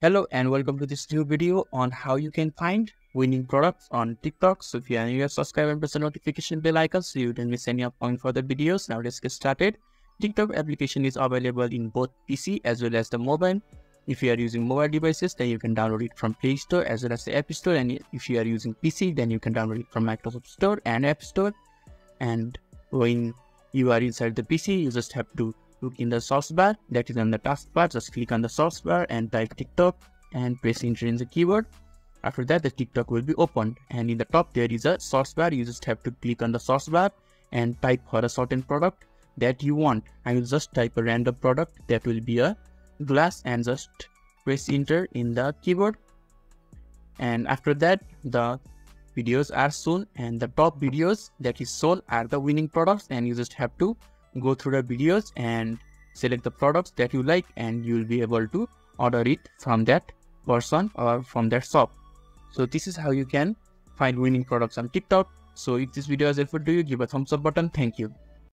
Hello and welcome to this new video on how you can find winning products on TikTok. So if you are new, subscribe and press the notification bell icon so you don't miss any upcoming further videos. Now let's get started. TikTok application is available in both PC as well as the mobile. If you are using mobile devices, then you can download it from Play Store as well as the App Store. And if you are using PC, then you can download it from Microsoft Store and App Store. And when you are inside the PC, you just have to look in the source bar, that is on the taskbar. Just click on the source bar and type TikTok and press enter in the keyboard. After that, the TikTok will be opened, and in the top there is a source bar. You just have to click on the source bar and type for a certain product that you want. I will just type a random product that will be a glass and just press enter in the keyboard. And after that, the videos are shown, and the top videos that is shown are the winning products, and you just have to go through the videos and select the products that you like, and you will be able to order it from that person or from that shop. So this is how you can find winning products on TikTok. So if this video is helpful to you, give a thumbs up button. Thank you.